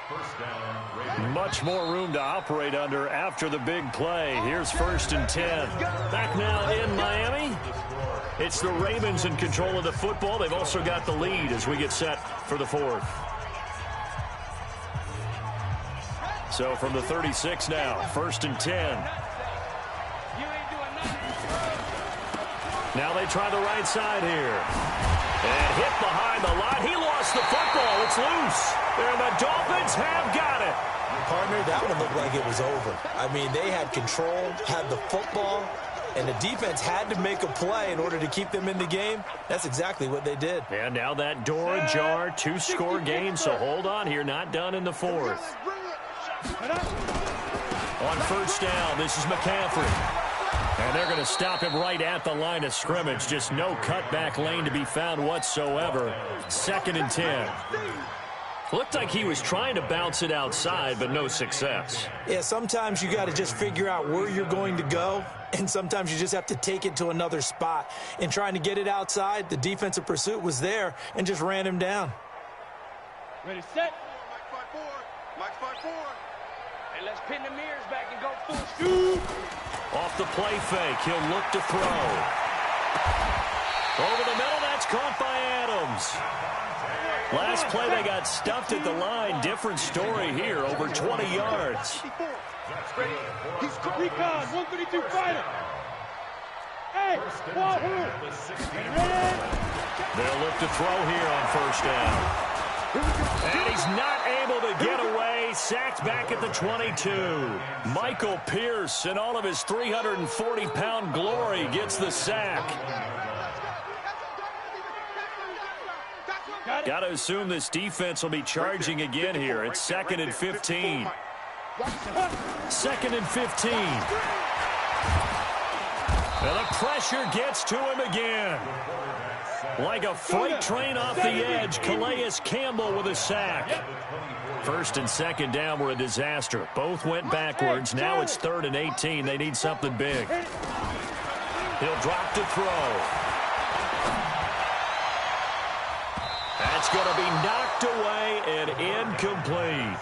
[SPEAKER 1] 1st down.
[SPEAKER 4] Much more room to operate under after the big play. Here's 1st and 10. Back now in Miami. It's the Ravens in control of the football. They've also got the lead as we get set for the 4th. So from the 36 now, 1st and 10. Now they try the right side here. And hit behind the line. He lost the football. It's loose. And the Dolphins have got it.
[SPEAKER 5] Partner, that one looked like it was over. I mean, they had control, had the football, and the defense had to make a play in order to keep them in the game. That's exactly what they did.
[SPEAKER 4] And now that door ajar, 2-score game. So hold on here. Not done in the 4th. On 1st down, this is McCaffrey. And they're going to stop him right at the line of scrimmage. Just no cutback lane to be found whatsoever. 2nd and 10. Looked like he was trying to bounce it outside, but no success.
[SPEAKER 5] Yeah, sometimes you got to just figure out where you're going to go, and sometimes you just have to take it to another spot. In trying to get it outside, the defensive pursuit was there and just ran him down.
[SPEAKER 2] Ready, set. Mike 5-4. Hey, let's pin the mirrors back and go full shoot.
[SPEAKER 4] Off the play fake, he'll look to throw. Over the middle, that's caught by Adams. Last play, they got stuffed at the line. Different story here, over 20 yards.
[SPEAKER 2] He's recon, 132 fighter. Hey, Wahoo.
[SPEAKER 4] They'll look to throw here on 1st down. And he's not able to get away. Sacked back at the 22. Michael Pierce, in all of his 340-pound glory, gets the sack. Got to assume this defense will be charging again here. It's 2nd and 15. 2nd and 15. And the pressure gets to him again. Like a freight train off the edge, Calais Campbell with a sack. 1st and 2nd down were a disaster. Both went backwards. Now it's 3rd and 18. They need something big. He'll drop to throw. That's going to be knocked away and incomplete.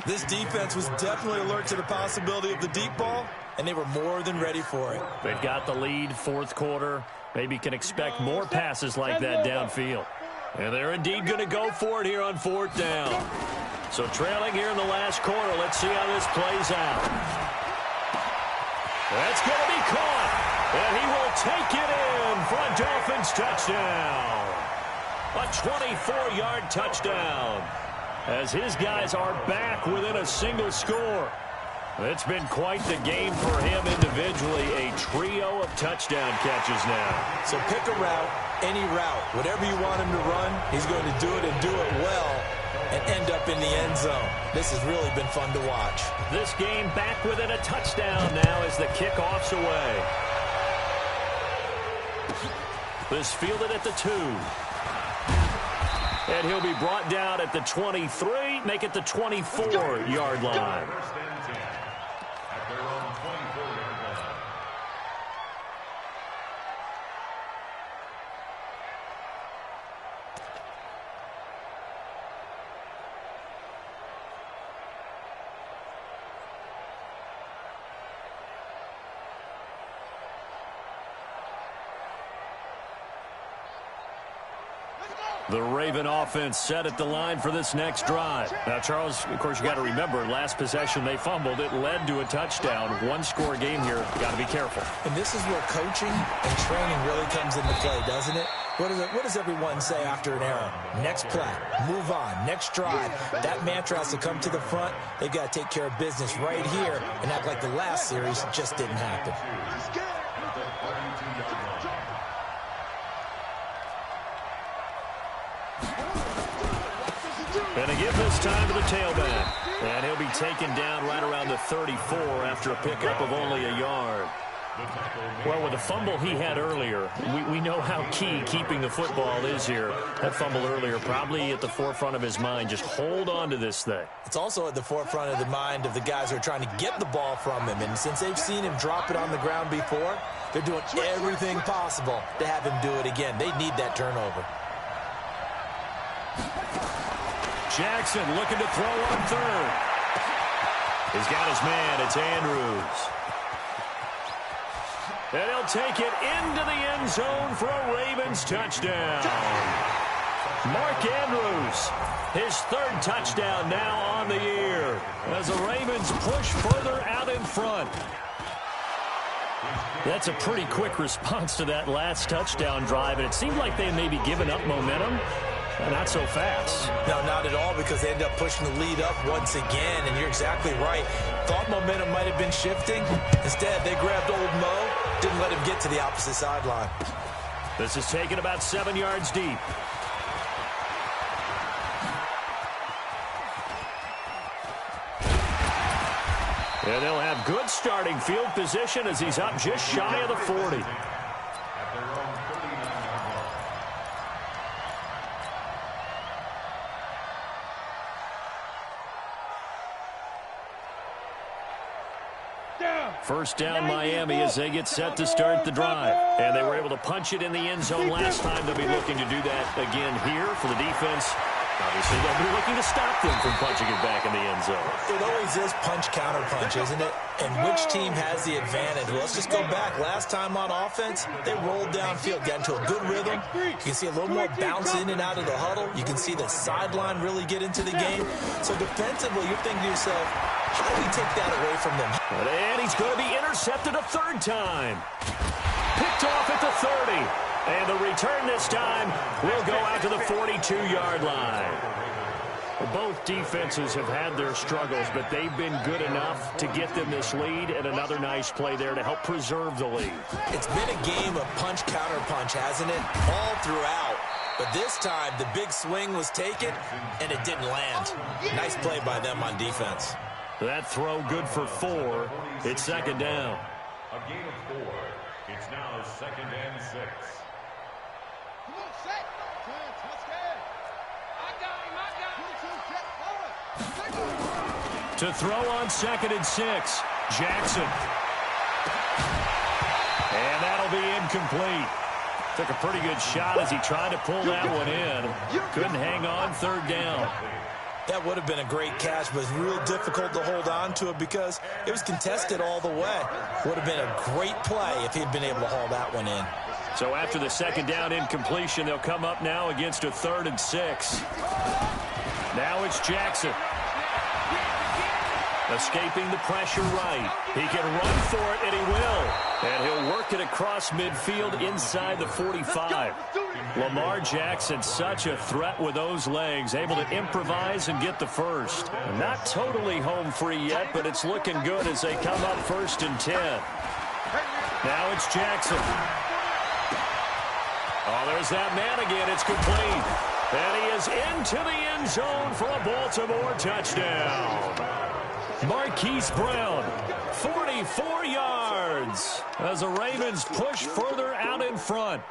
[SPEAKER 5] This defense was definitely alert to the possibility of the deep ball, and they were more than ready for it.
[SPEAKER 4] They've got the lead, 4th quarter. Maybe can expect more passes like that downfield. And they're indeed going to go for it here on 4th down. So trailing here in the last quarter. Let's see how this plays out. That's going to be caught. And he will take it in for a Dolphins touchdown. A 24-yard touchdown. As his guys are back within a single score. It's been quite the game for him individually. A trio of touchdown catches now.
[SPEAKER 5] So pick a route, any route. Whatever you want him to run, he's going to do it and do it well and end up in the end zone. This has really been fun to watch.
[SPEAKER 4] This game back within a touchdown now as the kickoff's away. This fielded at the 2. And he'll be brought down at the 23, make it the 24-yard line. The Raven offense set at the line for this next drive. Now, Charles, of course, you got to remember, last possession they fumbled. It led to a touchdown. One-score game here. Got to be careful.
[SPEAKER 5] And this is where coaching and training really comes into play, doesn't it? What does everyone say after an error? Next play, move on, next drive. That mantra has to come to the front. They've got to take care of business right here and act like the last series just didn't happen.
[SPEAKER 4] And they give this time to the tailback. And he'll be taken down right around the 34 after a pickup of only a yard. Well, with the fumble he had earlier, we know how key keeping the football is here. That fumble earlier probably at the forefront of his mind. Just hold on to this thing.
[SPEAKER 5] It's also at the forefront of the mind of the guys who are trying to get the ball from him. And since they've seen him drop it on the ground before, they're doing everything possible to have him do it again. They need that turnover.
[SPEAKER 4] Jackson looking to throw on third. He's got his man. It's Andrews. And he'll take it into the end zone for a Ravens touchdown. Mark Andrews, his third touchdown now on the year as the Ravens push further out in front. That's a pretty quick response to that last touchdown drive, and it seemed like they may be giving up momentum. Not so fast.
[SPEAKER 5] No, not at all, because they end up pushing the lead up once again, and you're exactly right. Thought momentum might have been shifting. Instead, they grabbed old Mo, didn't let him get to the opposite sideline.
[SPEAKER 4] This is taken about 7 yards deep. And they'll have good starting field position as he's up just shy of the 40. First down Miami as they get set to start the drive. And they were able to punch it in the end zone last time. They'll be looking to do that again here for the defense. Obviously, they'll be looking to stop them from punching it back in the end zone.
[SPEAKER 5] It always is punch-counter-punch, isn't it? And which team has the advantage? Well, let's just go back. Last time on offense, they rolled downfield, got into a good rhythm. You can see a little more bounce in and out of the huddle. You can see the sideline really get into the game. So defensively, you're thinking to yourself, how do we take that away from them?
[SPEAKER 4] And he's going to be intercepted a third time. Picked off at the 30. And the return this time will go out to the 42-yard line. Both defenses have had their struggles, but they've been good enough to get them this lead, and another nice play there to help preserve the lead.
[SPEAKER 5] It's been a game of punch-counter-punch, hasn't it? All throughout. But this time, the big swing was taken, and it didn't land. Nice play by them on defense.
[SPEAKER 4] That throw good for 4. It's second down.
[SPEAKER 1] A gain of 4. It's now 2nd and 6.
[SPEAKER 4] To throw on 2nd and 6, Jackson. And that'll be incomplete. Took a pretty good shot as he tried to pull that one in. Couldn't hang on, third down.
[SPEAKER 5] That would have been a great catch, but it's real difficult to hold on to it because it was contested all the way. Would have been a great play if he'd been able to haul that one in.
[SPEAKER 4] So after the second down incompletion, they'll come up now against a 3rd and 6. Now it's Jackson. Escaping the pressure right. He can run for it, and he will. And he'll work it across midfield inside the 45. Lamar Jackson, such a threat with those legs, able to improvise and get the first. Not totally home free yet, but it's looking good as they come up 1st and 10. Now it's Jackson. Oh, there's that man again. It's complete. And he is into the end zone for a Baltimore touchdown. Marquise Brown, 44 yards as the Ravens push further out in front.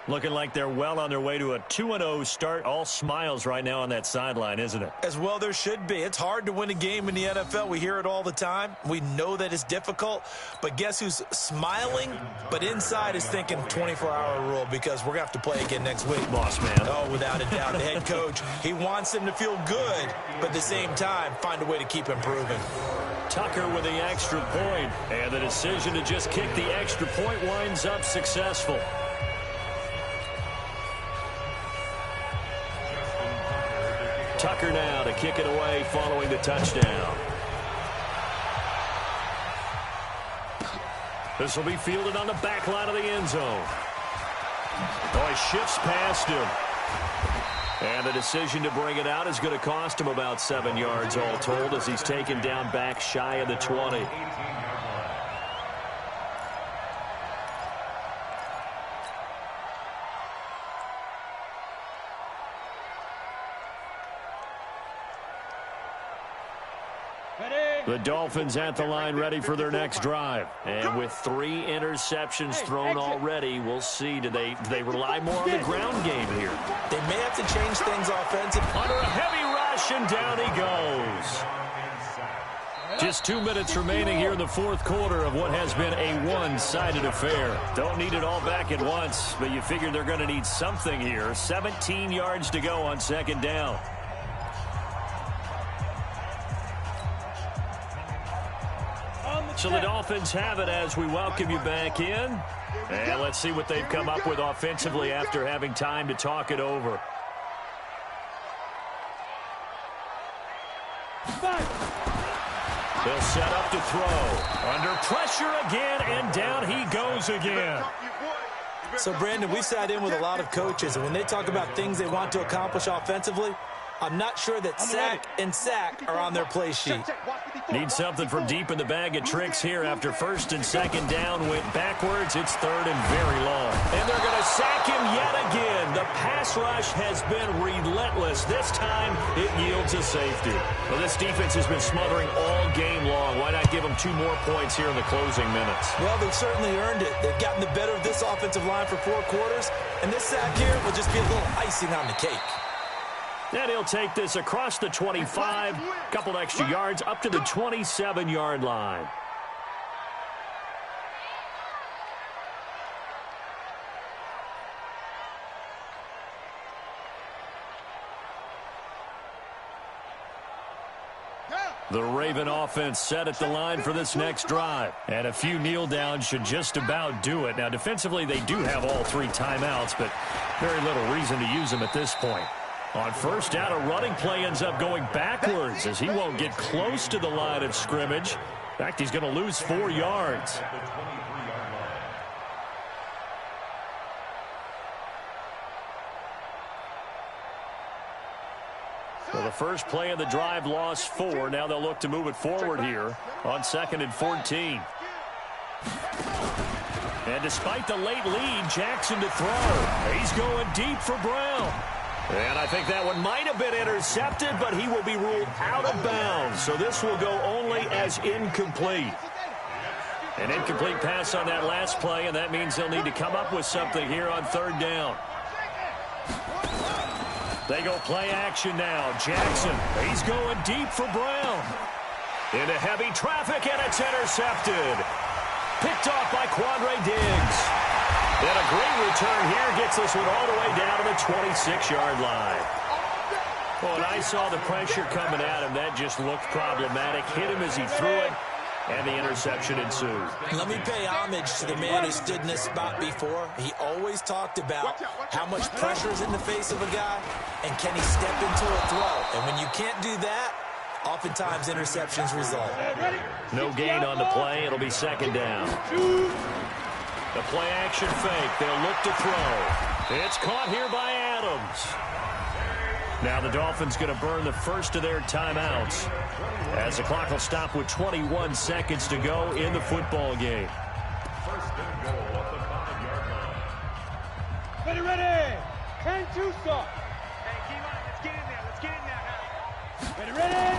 [SPEAKER 4] Looking like they're well on their way to a 2-0 start. All smiles right now on that sideline, isn't it?
[SPEAKER 5] As well there should be. It's hard to win a game in the NFL. We hear it all the time. We know that it's difficult. But guess who's smiling? But inside is thinking 24-hour rule because we're going to have to play again next week.
[SPEAKER 4] Boss man.
[SPEAKER 5] Oh, without a doubt. The head coach, he wants them to feel good, but at the same time, find a way to keep improving.
[SPEAKER 4] Tucker with the extra point. And the decision to just kick the extra point winds up successful. Tucker now to kick it away following the touchdown. This will be fielded on the back line of the end zone. Oh, he shifts past him. And the decision to bring it out is going to cost him about 7 yards all told as he's taken down back shy of the 20. The Dolphins at the line ready for their next drive. And with 3 interceptions thrown already, we'll see. Do they rely more on the ground game here?
[SPEAKER 5] They may have to change things offensively.
[SPEAKER 4] Under a heavy rush, and down he goes. Just 2 minutes remaining here in the fourth quarter of what has been a one-sided affair. Don't need it all back at once, but you figure they're going to need something here. 17 yards to go on second down. So the Dolphins have it as we welcome you back in. And let's see what they've come up with offensively after having time to talk it over. They'll set up to throw. Under pressure again, and down he goes again.
[SPEAKER 5] So, Brandon, we've sat in with a lot of coaches, and when they talk about things they want to accomplish offensively, I'm not sure that sack and sack are on their play sheet.
[SPEAKER 4] Need something from deep in the bag of tricks here after first and second down went backwards. It's third and very long. And they're going to sack him yet again. The pass rush has been relentless. This time it yields a safety. Well, this defense has been smothering all game long. Why not give them 2 more points here in the closing minutes?
[SPEAKER 5] Well, they've certainly earned it. They've gotten the better of this offensive line for 4 quarters. And this sack here will just be a little icing on the cake.
[SPEAKER 4] And he'll take this across the 25, couple extra yards up to the 27-yard line. The Raven offense set at the line for this next drive. And a few kneel downs should just about do it. Now, defensively, they do have all 3 timeouts, but very little reason to use them at this point. On first down, a running play ends up going backwards as he won't get close to the line of scrimmage. In fact, he's going to lose 4 yards. So the first play of the drive lost 4. Now they'll look to move it forward here on 2nd and 14. And despite the late lead, Jackson to throw. He's going deep for Brown. And I think that one might have been intercepted, but he will be ruled out of bounds. So this will go only as incomplete. An incomplete pass on that last play, and that means they'll need to come up with something here on 3rd down. They go play action now. Jackson, he's going deep for Brown. Into heavy traffic, and it's intercepted. Picked off by Quandre Diggs. And a great return here gets this one all the way down to the 26-yard line. Well, when I saw the pressure coming at him, that just looked problematic. Hit him as he threw it, and the interception ensued. Let
[SPEAKER 5] me pay homage to the man who stood in this spot before. He always talked about how much pressure is in the face of a guy, and can he step into a throw. And when you can't do that, oftentimes interceptions result.
[SPEAKER 4] No gain on the play. It'll be 2nd down. The play action fake. They'll look to throw. It's caught here by Adams. Now the Dolphins going to burn the first of their timeouts as the clock will stop with 21 seconds to go in the football game.
[SPEAKER 1] First and goal at the 5-yard line.
[SPEAKER 2] Ready. 10-2 stop. Hey, keep on. Let's get in there. Let's get in there now. Ready.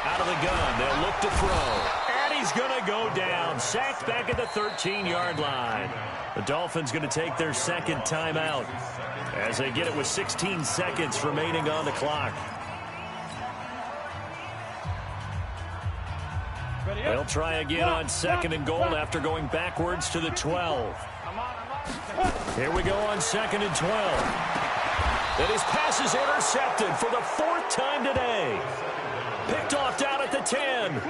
[SPEAKER 4] Out of the gun. They'll look to throw. He's going to go down. Sacked back at the 13-yard line. The Dolphins going to take their 2nd timeout as they get it with 16 seconds remaining on the clock. They'll try again on 2nd and goal after going backwards to the 12. Here we go on 2nd and 12. And his pass is intercepted for the 4th time today. Picked off down at the 10.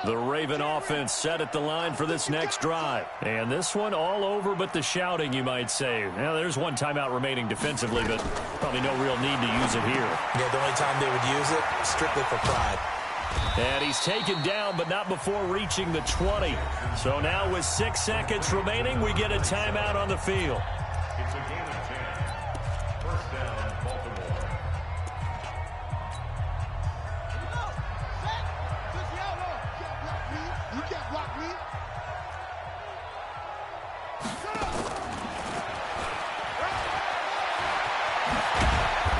[SPEAKER 4] The Raven offense set at the line for this next drive. And this one all over but the shouting, you might say. Now, there's one timeout remaining defensively, but probably no real need to use it here.
[SPEAKER 5] Yeah, the only time they would use it, strictly for pride.
[SPEAKER 4] And he's taken down, but not before reaching the 20. So now with 6 seconds remaining, we get a timeout on the field.
[SPEAKER 1] It's a game of 10. First down, Baltimore.
[SPEAKER 3] You can't block me.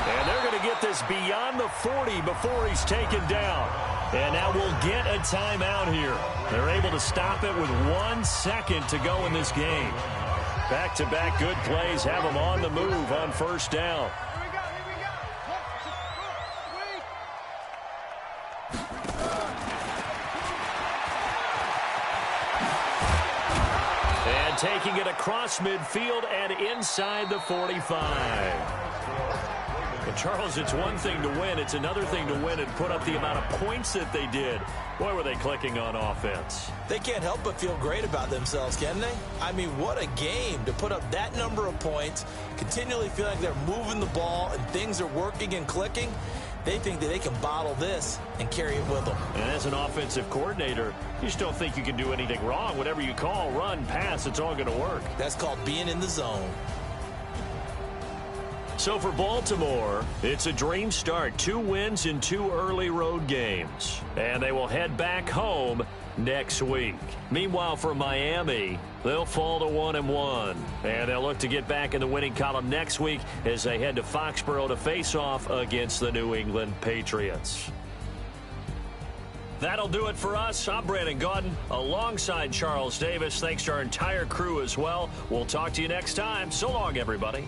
[SPEAKER 4] And they're going to get this beyond the 40 before he's taken down. And now we'll get a timeout here. They're able to stop it with 1 second to go in this game. Back-to-back good plays have them on the move on first down. And taking it across midfield and inside the 45. But Charles, it's one thing to win. It's another thing to win and put up the amount of points that they did. Boy, were they clicking on offense.
[SPEAKER 5] They can't help but feel great about themselves, can they? I mean, what a game to put up that number of points, continually feel like they're moving the ball and things are working and clicking. They think that they can bottle this and carry it with them.
[SPEAKER 4] And as an offensive coordinator, you just don't think you can do anything wrong. Whatever you call, run, pass, it's all going to work.
[SPEAKER 5] That's called being in the zone.
[SPEAKER 4] So for Baltimore, it's a dream start. 2 wins in 2 early road games. And they will head back home next week. Meanwhile, for Miami, they'll fall to 1-1. And they'll look to get back in the winning column next week as they head to Foxborough to face off against the New England Patriots. That'll do it for us. I'm Brandon Gaudin alongside Charles Davis. Thanks to our entire crew as well. We'll talk to you next time. So long, everybody.